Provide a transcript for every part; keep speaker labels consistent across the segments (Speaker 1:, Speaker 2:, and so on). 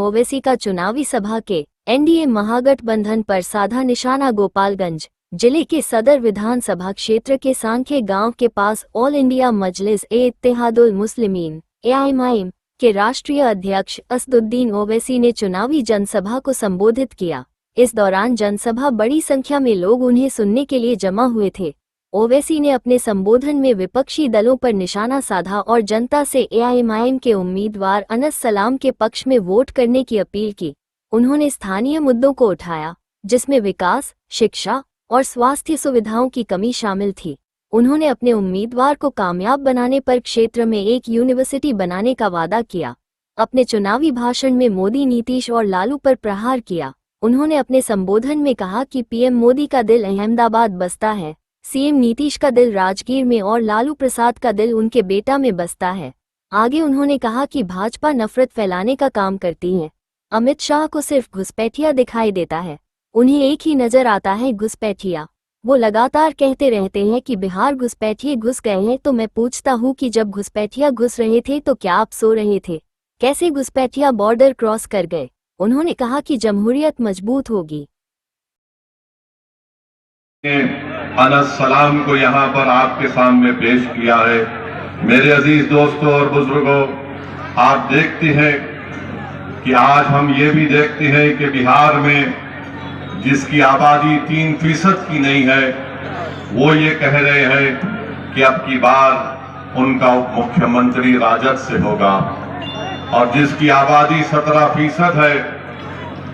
Speaker 1: ओवैसी का चुनावी सभा के एनडीए महागठबंधन पर साधा निशाना। गोपालगंज जिले के सदर विधानसभा क्षेत्र के सांखे गांव के पास ऑल इंडिया मजलिस-ए-इत्तेहादुल मुस्लिमीन (AIMIM) के राष्ट्रीय अध्यक्ष असदुद्दीन ओवैसी ने चुनावी जनसभा को संबोधित किया। इस दौरान जनसभा बड़ी संख्या में लोग उन्हें सुनने के लिए जमा हुए थे। ओवैसी ने अपने संबोधन में विपक्षी दलों पर निशाना साधा और जनता से AIMIM के उम्मीदवार अनस सलाम के पक्ष में वोट करने की अपील की। उन्होंने स्थानीय मुद्दों को उठाया, जिसमें विकास, शिक्षा और स्वास्थ्य सुविधाओं की कमी शामिल थी। उन्होंने अपने उम्मीदवार को कामयाब बनाने पर क्षेत्र में एक यूनिवर्सिटी बनाने का वादा किया। अपने चुनावी भाषण में मोदी, नीतीश और लालू पर प्रहार किया। उन्होंने अपने संबोधन में कहा कि पीएम मोदी का दिल अहमदाबाद बसता है, सीएम नीतीश का दिल राजगीर में और लालू प्रसाद का दिल उनके बेटा में बसता है। आगे उन्होंने कहा कि भाजपा नफरत फैलाने का काम करती है। अमित शाह को सिर्फ घुसपैठिया दिखाई देता है, उन्हें एक ही नजर आता है, घुसपैठिया। वो लगातार कहते रहते हैं कि बिहार घुसपैठिए घुस गए हैं, तो मैं पूछता हूँ कि जब घुसपैठिया घुस रहे थे तो क्या आप सो रहे थे? कैसे घुसपैठिया बॉर्डर क्रॉस कर गए? उन्होंने कहा कि जमहूरियत मजबूत होगी।
Speaker 2: अनस सलाम को यहाँ पर आपके सामने पेश किया है। मेरे अजीज दोस्तों और बुजुर्गों, आप देखते हैं कि आज हम ये भी देखते हैं कि बिहार में जिसकी आबादी 3% की नहीं है, वो ये कह रहे हैं कि अब की बार उनका उप मुख्यमंत्री राजद से होगा, और जिसकी आबादी 17% है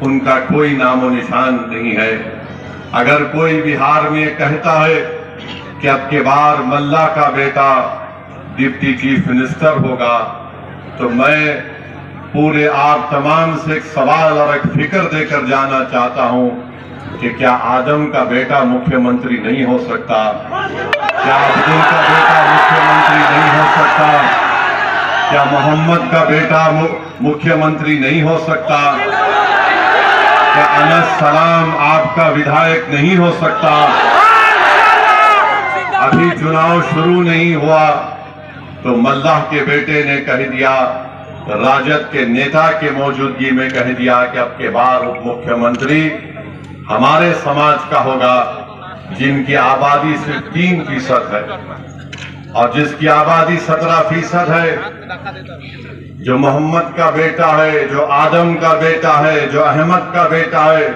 Speaker 2: उनका कोई नामो निशान नहीं है। अगर कोई बिहार में कहता है कि अब के बार मल्ला का बेटा डिप्टी चीफ मिनिस्टर होगा, तो मैं पूरे आप तमाम से एक सवाल और एक फिक्र देकर जाना चाहता हूं कि क्या आदम का बेटा मुख्यमंत्री नहीं हो सकता? क्या अब्दुल का बेटा मुख्यमंत्री नहीं हो सकता? क्या मोहम्मद का बेटा मुख्यमंत्री नहीं हो सकता? क्या अनस सलाम आपका विधायक नहीं हो सकता? अभी चुनाव शुरू नहीं हुआ तो मल्लाह के बेटे ने कह दिया, राजद के नेता के मौजूदगी में कह दिया कि अब के बार उप मुख्यमंत्री हमारे समाज का होगा, जिनकी आबादी सिर्फ 3% है और जिसकी आबादी 17% है। जो मोहम्मद का बेटा है, जो आदम का बेटा है, जो अहमद का बेटा है,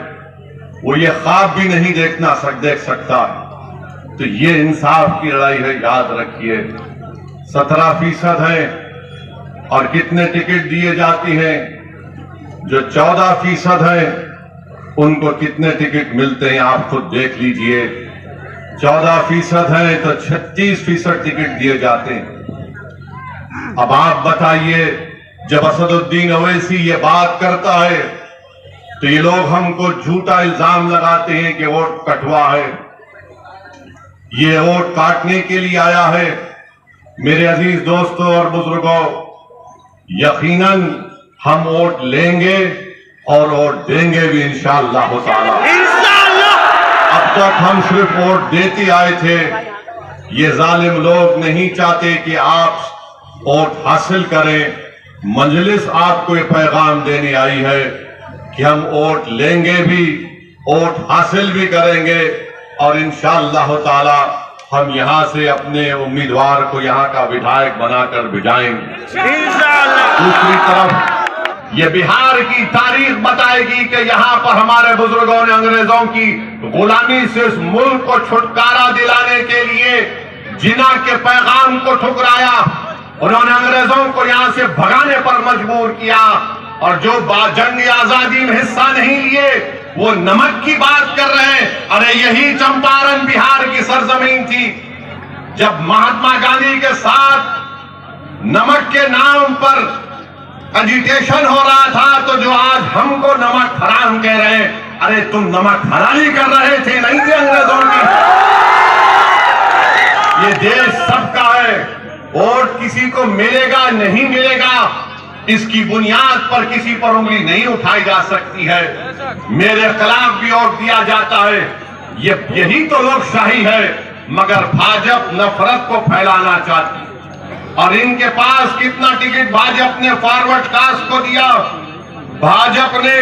Speaker 2: वो ये ख्वाब भी नहीं देख सकता। तो ये इंसाफ की लड़ाई है, याद रखिए। 17% है और कितने टिकट दिए जाते हैं? जो 14% है उनको कितने टिकट मिलते हैं आप खुद देख लीजिए। 14% है तो 36% टिकट दिए जाते हैं। अब आप बताइए, जब असदुद्दीन ओवैसी ये बात करता है तो ये लोग हमको झूठा इल्जाम लगाते हैं कि वोट कटवा है, ये वोट काटने के लिए आया है। मेरे अजीज दोस्तों और बुजुर्गों, यकीनन हम वोट लेंगे और वोट देंगे भी इंशाअल्लाह ताला। अब तक हम सिर्फ वोट देते आए थे। ये जालिम लोग नहीं चाहते कि आप वोट हासिल करें। मजलिस आपको ये पैगाम देने आई है कि हम वोट लेंगे भी, वोट हासिल भी करेंगे और इंशाअल्लाह ताला हम यहां से अपने उम्मीदवार को यहां का विधायक बनाकर भिजाएंगे। दूसरी तरफ ये बिहार की तारीख बताएगी कि यहाँ पर हमारे बुजुर्गों ने अंग्रेजों की गुलामी से इस मुल्क को छुटकारा दिलाने के लिए जिना के पैगाम को ठुकराया। उन्होंने अंग्रेजों को यहाँ से भगाने पर मजबूर किया और जो जंग आजादी में हिस्सा नहीं लिए वो नमक की बात कर रहे हैं। अरे यही चंपारण बिहार की सरजमीन थी। जब महात्मा गांधी के साथ नमक के नाम पर एजिटेशन हो रहा था, तो जो आज हमको नमक हराम कह रहे हैं, अरे तुम नमक हरामी कर रहे थे, नहीं थे अंग्रेजों की। ये देश सबका है, वोट किसी को मिलेगा नहीं मिलेगा, इसकी बुनियाद पर किसी पर उंगली नहीं उठाई जा सकती है। मेरे खिलाफ भी वोट दिया जाता है, यही तो लोकशाही है। मगर भाजपा नफरत को फैलाना चाहती है और इनके पास कितना टिकट भाजपा ने फॉरवर्ड कास्ट को दिया, भाजपा ने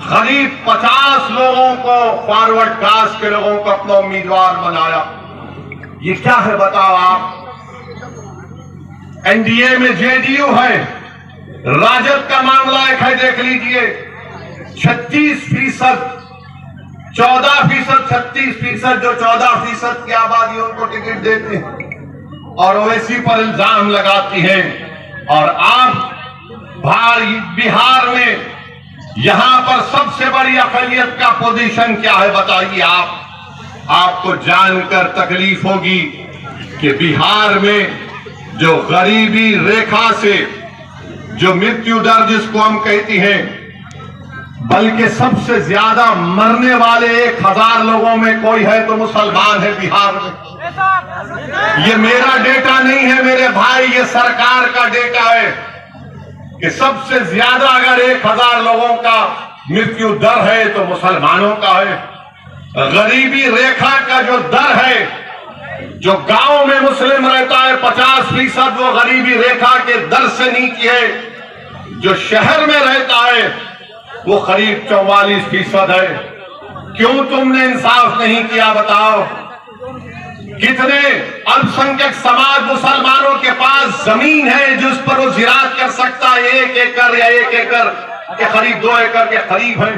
Speaker 2: करीब 50 लोगों को, फॉरवर्ड कास्ट के लोगों को अपना उम्मीदवार बनाया। ये क्या है बताओ आप? एनडीए में जेडीयू है, राजद का मामला एक है, देख लीजिए 36%, 14%, 36%, जो 14% की आबादी उनको टिकट देते हैं और ओवैसी पर इल्जाम लगाती है। और आप बिहार में यहां पर सबसे बड़ी अकलियत का पोजीशन क्या है बताइए आप? आपको जानकर तकलीफ होगी कि बिहार में जो गरीबी रेखा से, जो मृत्यु दर जिसको हम कहती हैं, बल्कि सबसे ज्यादा मरने वाले 1000 लोगों में कोई है तो मुसलमान है बिहार में। ये मेरा डेटा नहीं है मेरे भाई, ये सरकार का डेटा है कि सबसे ज्यादा अगर 1000 लोगों का मृत्यु दर है तो मुसलमानों का है। गरीबी रेखा का जो दर है, जो गांव में मुस्लिम रहता है 50%, वो गरीबी रेखा के दर से नीचे है। जो शहर में रहता है वो करीब 44% है। क्यों तुमने इंसाफ नहीं किया बताओ? कितने अल्पसंख्यक समाज मुसलमानों के पास जमीन है जिस पर वो जिरात कर सकता है, 1 एकड़ या 1 एकड़ के करीब 2 एकड़ के करीब है।